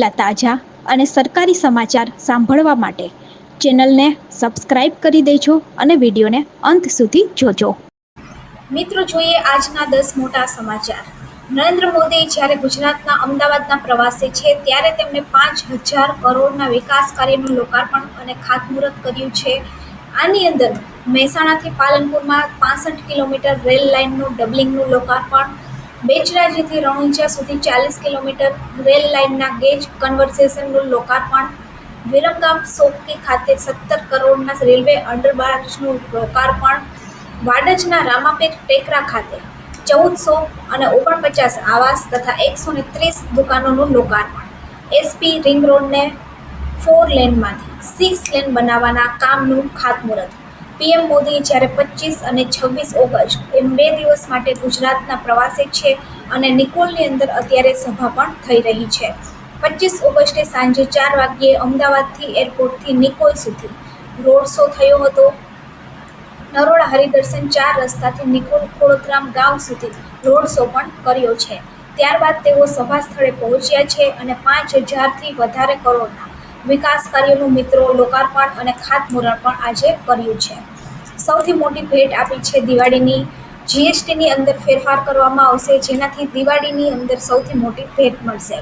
તાજા અને સરકારી સમાચાર સાંભળવા માટે ચેનલને સબસ્ક્રાઇબ કરી દેજો અને વિડીયોને અંત સુધી જોજો. મિત્રો, જોઈએ આજના 10 મોટા સમાચાર. નરેન્દ્ર મોદી જ્યારે ગુજરાતના અમદાવાદના પ્રવાસે છે ત્યારે તેમણે 5,000 કરોડના વિકાસ કાર્યનું લોકાર્પણ અને ખાતમુહૂર્ત કર્યું છે. આની અંદર મહેસાણાથી પાલનપુરમાં 65 કિલોમીટર રેલ લાઇનનું ડબલિંગનું લોકાર્પણ, બેચરાજીથી રણુંજા સુધી 40 કિલોમીટર રેલ લાઇનના ગેજ કન્વર્ઝેશનનું લોકાર્પણ, વિરમગામ સોપકી ખાતે 17 કરોડના રેલવે અંડરબ્રિજનું લોકાર્પણ, વાડજના રામાપીર ટેકરા ખાતે 1449 આવાસ તથા 130 દુકાનોનું લોકાર્પણ, એસપી રિંગ રોડને 4 લેનમાંથી 6 લેન બનાવવાના કામનું ખાતમુહૂર્ત. પીએમ મોદી જ્યારે 25 અને 26 ઓગસ્ટ એમ 2 દિવસ માટે ગુજરાતના પ્રવાસે છે અને નિકોલની અંદર અત્યારે સભા પણ થઈ રહી છે. 25 ઓગસ્ટે સાંજે 4 વાગ્યે અમદાવાદથી એરપોર્ટથી નિકોલ સુધી રોડ શો થયો હતો. નરોડા હરિદર્શન 4 રસ્તાથી નિકોલ ખોડગ્રામ ગામ સુધી રોડ શો પણ કર્યો છે. ત્યારબાદ તેઓ સભા સ્થળે પહોંચ્યા છે અને 5,000થી વધારે કરોડના વિકાસ કાર્યોનું મિત્રો લોકાર્પણ અને ખાતમુહૂર્ત પણ આજે કર્યું છે. સૌથી મોટી ભેટ આપી છે દિવાળીની. જીએસટીની અંદર ફેરફાર કરવામાં આવશે, જેનાથી દિવાળીની અંદર સૌથી મોટી ભેટ મળશે.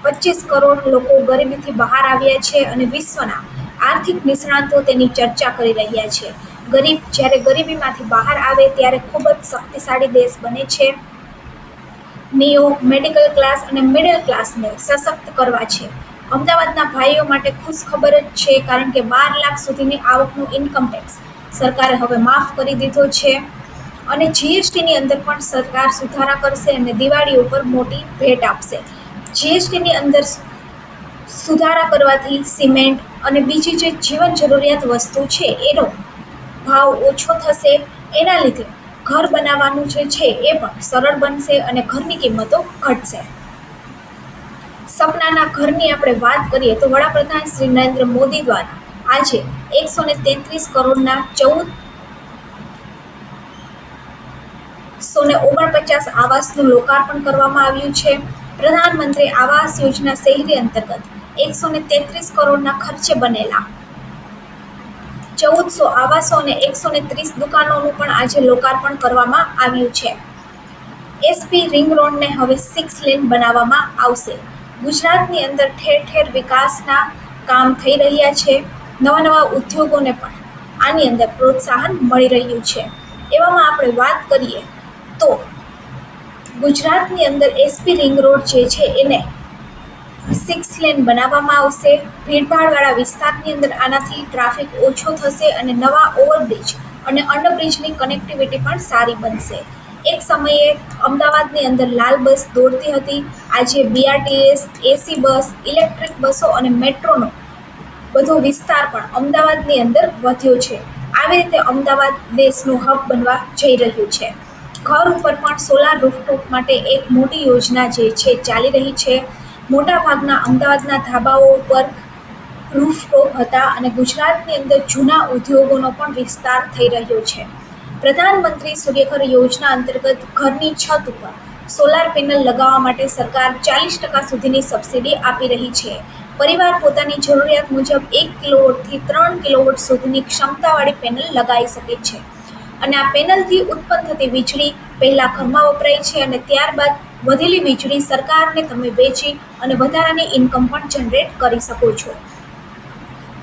25 કરોડ લોકો ગરીબીથી બહાર આવ્યા છે અને વિશ્વના આર્થિક નિષ્ણાતો તેની ચર્ચા કરી રહ્યા છે. ગરીબ જ્યારે ગરીબીમાંથી બહાર આવે ત્યારે ખૂબ જ શક્તિશાળી દેશ બને છે. નિયો મેડિકલ ક્લાસ અને મિડલ ક્લાસને સશક્ત કરવા છે. અમદાવાદના ભાઈઓ માટે ખુશખબર જ છે, કારણ કે 12 લાખ સુધીની આવકનું ઇન્કમ ટેક્સ સરકારે હવે માફ કરી દીધો છે અને જીએસટીની અંદર પણ સરકાર સુધારા કરશે અને દિવાળી ઉપર મોટી ભેટ આપશે. જીએસટીની અંદર સુધારા કરવાથી સિમેન્ટ અને બીજી જે જીવન જરૂરિયાત વસ્તુ છે એનો ભાવ ઓછો થશે. એના લીધે ઘર બનાવવાનું જે છે એ પણ સરળ બનશે અને ઘરની કિંમતો ઘટશે. સપનાના ઘરની આપણે વાત કરીએ તો વડાપ્રધાન શ્રી નરેન્દ્ર મોદી દ્વારા આજે 133 કરોડના 1449 આવાસનું લોકાર્પણ કરવામાં આવ્યું છે. પ્રધાનમંત્રી આવાસ યોજના શહેરી અંતર્ગત 133 કરોડના ખર્ચે બનેલા 1400 આવાસો અને 130 દુકાનોનું પણ આજે લોકાર્પણ કરવામાં આવ્યું છે. એસપી રિંગ રોડને હવે 6 લેન બનાવવામાં આવશે. ગુજરાતની અંદર ઠેર ઠેર વિકાસના કામ થઈ રહ્યા છે. નવા ઉદ્યોગોને પણ આની અંદર પ્રોત્સાહન મળી રહ્યું છે. એવામાં આપણે વાત કરીએ તો ગુજરાતની અંદર એસપી રિંગ રોડ જે છે એને 6 લેન બનાવવામાં આવશે. ભીડભાડવાળા વિસ્તારની અંદર આનાથી ટ્રાફિક ઓછો થશે અને નવા ઓવરબ્રિજ અને અંડરબ્રિજની કનેક્ટિવિટી પણ સારી બનશે. એક સમયે અમદાવાદની અંદર લાલ બસ દોડતી હતી. આજે બીઆરટીએસ, એસી બસ, ઇલેક્ટ્રિક બસો અને મેટ્રોનો બધો વિસ્તાર પણ અમદાવાદની અંદર વધ્યો છે. આવી રીતે અમદાવાદ દેશનું હબ બનવા જઈ રહ્યું છે. ઘર ઉપર પણ સોલાર રૂફટોપ માટે એક મોટી યોજના જે છે ચાલી રહી છે. મોટાભાગના અમદાવાદના ધાબાઓ ઉપર રૂફટોપ હતા અને ગુજરાતની અંદર જૂના ઉદ્યોગોનો પણ વિસ્તાર થઈ રહ્યો છે. પ્રધાનમંત્રી સૂર્યઘર યોજના અંતર્ગત ઘરની છત ઉપર સોલાર પેનલ લગાવવા માટે સરકાર 40% સુધીની સબસિડી આપી રહી છે. પરિવાર પોતાની જરૂરિયાત મુજબ 1 કિલોવોટથી 3 કિલોવોટ સુધીની ક્ષમતાવાળી પેનલ લગાવી શકે છે અને આ પેનલથી ઉત્પન્ન થતી વીજળી પહેલા ઘરમાં વપરાય છે અને ત્યારબાદ વધેલી વીજળી સરકારને તમે વેચી અને વધારાની ઇન્કમ પણ જનરેટ કરી શકો છો.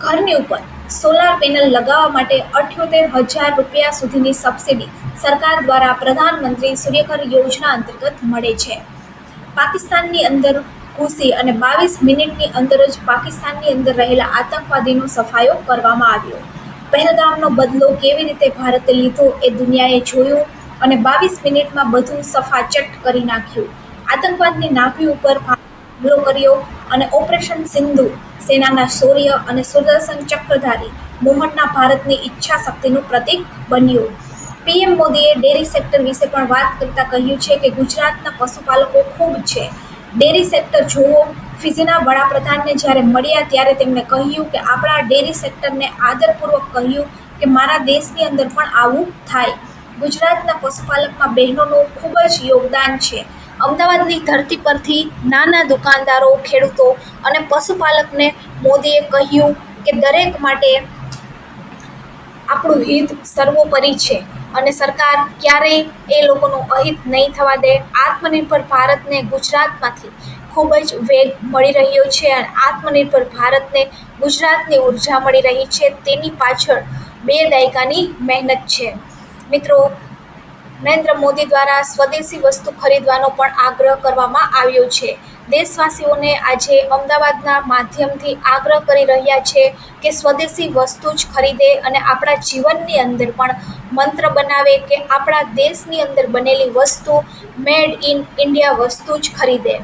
ઘરની ઉપર સોલાર પેનલ લગાવવા માટે 78,000 રૂપિયા સુધીની સબસિડી સરકાર દ્વારા પ્રધાનમંત્રી સૂર્યઘર યોજના અંતર્ગત મળે છે. પાકિસ્તાનની અંદર ઘૂસી અને 22 મિનિટની અંદર જ પાકિસ્તાનની અંદર રહેલા આતંકવાદીનો સફાયો કરવામાં આવ્યો. પહેલગામનો બદલો કેવી રીતે ભારતે લીધો એ દુનિયાએ જોયું અને 22 મિનિટમાં બધું સફાચટ કરી નાખ્યું. આતંકવાદની નાભી ઉપર હુમલો કર્યો અને ઓપરેશન સિંધુ સેનાના શૌર્ય અને સુદર્શન ચક્રધારી મોહનના ભારતની ઈચ્છા શક્તિનું પ્રતીક બન્યું. પીએમ મોદીએ ડેરી સેક્ટર વિશે પણ વાત કરતા કહ્યું છે કે ગુજરાતના પશુપાલકો ખૂબ છે. ડેરી સેક્ટર જોવો. ફિજીના વડાપ્રધાનને જ્યારે મળ્યા ત્યારે તેમણે કહ્યું કે આપણા ડેરી સેક્ટરને આદરપૂર્વક કહ્યું કે મારા દેશની અંદર પણ આવું થાય. ગુજરાતના પશુપાલકમાં બહેનોનું ખૂબ જ યોગદાન છે. અમદાવાદની ધરતી પરથી નાના દુકાનદારો, ખેડૂતો અને પશુપાલકને મોદીએ કહ્યું કે દરેક માટે આપણું હિત સર્વોપરી છે અને સરકાર ક્યારેય એ લોકોનું અહિત નહીં થવા દે. આત્મનિર્ભર ભારતને ગુજરાતમાંથી ખૂબ જ વેગ મળી રહ્યો છે અને આત્મનિર્ભર ભારતને ગુજરાતની ઉર્જા મળી રહી છે. તેની પાછળ 2 દાયકાની મહેનત છે. મિત્રો, નરેન્દ્ર મોદી દ્વારા સ્વદેશી વસ્તુ ખરીદવાનો પણ આગ્રહ કરવામાં આવ્યો છે. દેશવાસીઓને આજે અમદાવાદના માધ્યમથી આગ્રહ કરી રહ્યા છે કે સ્વદેશી વસ્તુ જ ખરીદે અને આપણા જીવનની અંદર પણ મંત્ર બનાવે કે આપણા દેશની અંદર બનેલી વસ્તુ, મેડ ઇન ઇન્ડિયા વસ્તુ જ ખરીદે.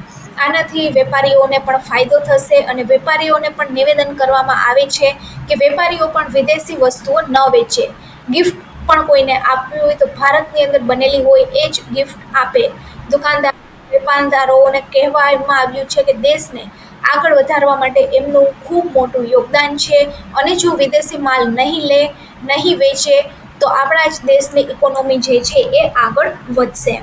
આનાથી વેપારીઓને પણ ફાયદો થશે અને વેપારીઓને પણ નિવેદન કરવામાં આવે છે કે વેપારીઓ પણ વિદેશી વસ્તુઓ ન વેચે. ગિફ્ટ પણ કોઈને આપવી હોય તો ભારતની અંદર બનેલી હોય એ જ ગિફ્ટ આપે. વેપારદારોને કહેવામાં આવ્યું છે કે દેશને આગળ વધારવા માટે એમનું ખૂબ મોટું યોગદાન છે અને જો વિદેશી માલ નહીં લે, નહીં વેચે તો આપણા જ દેશની ઇકોનોમી જે છે એ આગળ વધશે.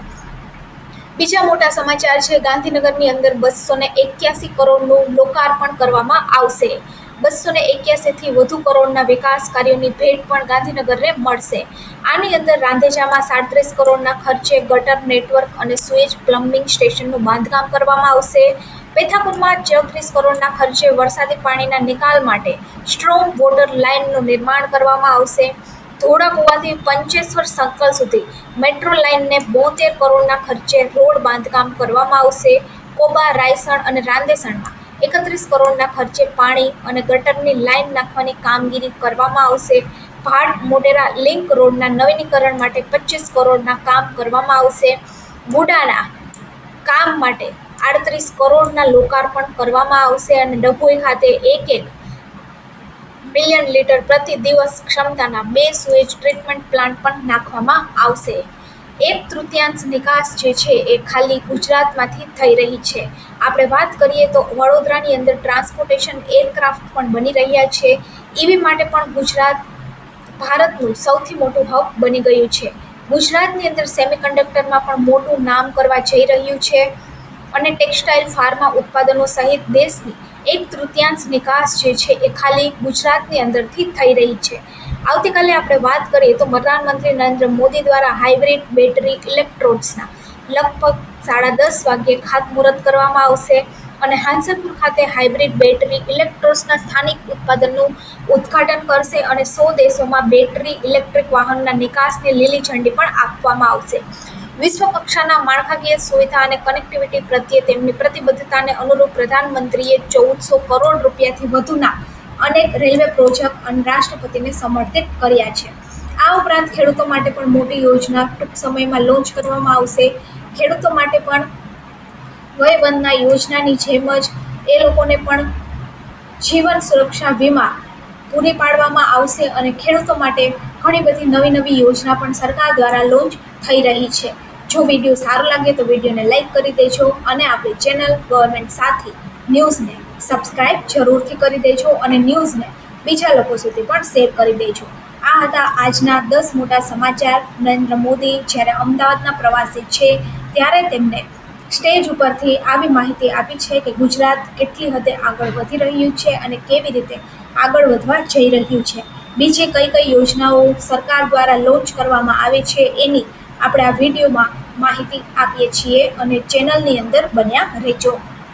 બીજા મોટા સમાચાર છે, ગાંધીનગરની અંદર 281 કરોડનું લોકાર્પણ કરવામાં આવશે. 281 થી વધુ કરોડના વિકાસ કાર્યોની ભેટ પણ ગાંધીનગરને મળશે. આની અંદર રાંધેજામાં 37 કરોડના ખર્ચે ગટર નેટવર્ક અને સુએજ પ્લમ્બિંગ સ્ટેશનનું બાંધકામ કરવામાં આવશે. પેથાપુરમાં 34 કરોડના ખર્ચે વરસાદી પાણીના નિકાલ માટે સ્ટ્રોમ વોટર લાઇનનું નિર્માણ કરવામાં આવશે. ધોળાકુવાથી પંચેશ્વર સર્કલ સુધી મેટ્રો લાઇનને 72 કરોડના ખર્ચે રોડ બાંધકામ કરવામાં આવશે. કોબા, રાયસણ અને રાંદેસણમાં 31 કરોડના ખર્ચે પાણી અને ગટરની લાઇન નાખવાની કામગીરી કરવામાં આવશે. ભાટ મોઢેરા લિંક રોડના નવીનીકરણ માટે 25 કરોડના કામ કરવામાં આવશે. બુડાના કામ માટે 38 કરોડના લોકાર્પણ કરવામાં આવશે અને ડભોઈ ખાતે 1 મિલિયન લીટર પ્રતિ દિવસ ક્ષમતાના 2 સુએજ ટ્રીટમેન્ટ પ્લાન્ટ પણ નાખવામાં આવશે. 1/3 નિકાસ જે છે એ ખાલી ગુજરાતમાંથી થઈ રહી છે. આપણે વાત કરીએ તો વડોદરાની અંદર ટ્રાન્સપોર્ટેશન એરક્રાફ્ટ પણ બની રહ્યા છે. ઈવી માટે પણ ગુજરાત ભારતનું સૌથી મોટું હબ બની ગયું છે. ગુજરાતની અંદર સેમિકન્ડક્ટરમાં પણ મોટું નામ કરવા જઈ રહ્યું છે અને ટેક્સટાઇલ, ફાર્મા ઉત્પાદનો સહિત દેશની 1/3 નિકાસ જે છે એ ખાલી ગુજરાતની અંદરથી થઈ રહી છે. આવતીકાલે આપણે વાત કરીએ તો પ્રધાનમંત્રી નરેન્દ્ર મોદી દ્વારા હાઇબ્રિડ બેટરી ઇલેક્ટ્રોડ્સના લગભગ 10:30 વાગ્યે ખાતમુહૂર્ત કરવામાં આવશે અને હાંસલપુર ખાતે હાઇબ્રિડ બેટરી ઇલેક્ટ્રોડ્સના સ્થાનિક ઉત્પાદનનું ઉદ્ઘાટન કરશે અને 100 દેશોમાં બેટરી ઇલેક્ટ્રિક વાહનોના નિકાસને લીલી ઝંડી પણ આપવામાં આવશે. વિશ્વકક્ષાના માળખાકીય સુવિધા અને કનેક્ટિવિટી પ્રત્યે તેમની પ્રતિબદ્ધતાને અનુરૂપ પ્રધાનમંત્રીએ 1400 કરોડ રૂપિયાથી વધુના અનેક રેલવે પ્રોજેક્ટ અને રાષ્ટ્રપતિને સમર્પિત કર્યા છે. આ ઉપરાંત ખેડૂતો માટે પણ મોટી યોજના ટૂંક સમયમાં લોન્ચ કરવામાં આવશે. ખેડૂતો માટે પણ વયવંદના યોજનાની જેમ જ એ લોકોને પણ જીવન સુરક્ષા વીમા પૂરી પાડવામાં આવશે અને ખેડૂતો માટે ઘણી બધી નવી યોજના પણ સરકાર દ્વારા લોન્ચ થઈ રહી છે. જો વિડીયો સારો લાગે તો વિડીયોને લાઇક કરી દેજો અને આપણી ચેનલ ગવર્મેન્ટ સાથી ન્યૂઝને સબસ્ક્રાઇબ જરૂરથી કરી દેજો અને ન્યૂઝને બીજા લોકો સુધી પણ શેર કરી દેજો. આ હતા આજના 10 મોટા સમાચાર. નરેન્દ્ર મોદી જ્યારે અમદાવાદના પ્રવાસે છે ત્યારે તેમને સ્ટેજ ઉપરથી આવી માહિતી આપી છે કે ગુજરાત કેટલી હદે આગળ વધી રહ્યું છે અને કેવી રીતે આગળ વધવા જઈ રહ્યું છે. બીજી કઈ યોજનાઓ સરકાર દ્વારા લોન્ચ કરવામાં આવે છે એની આપણે આ વિડીયોમાં માહિતી આપીએ છીએ અને ચેનલની અંદર બન્યા રહેજો.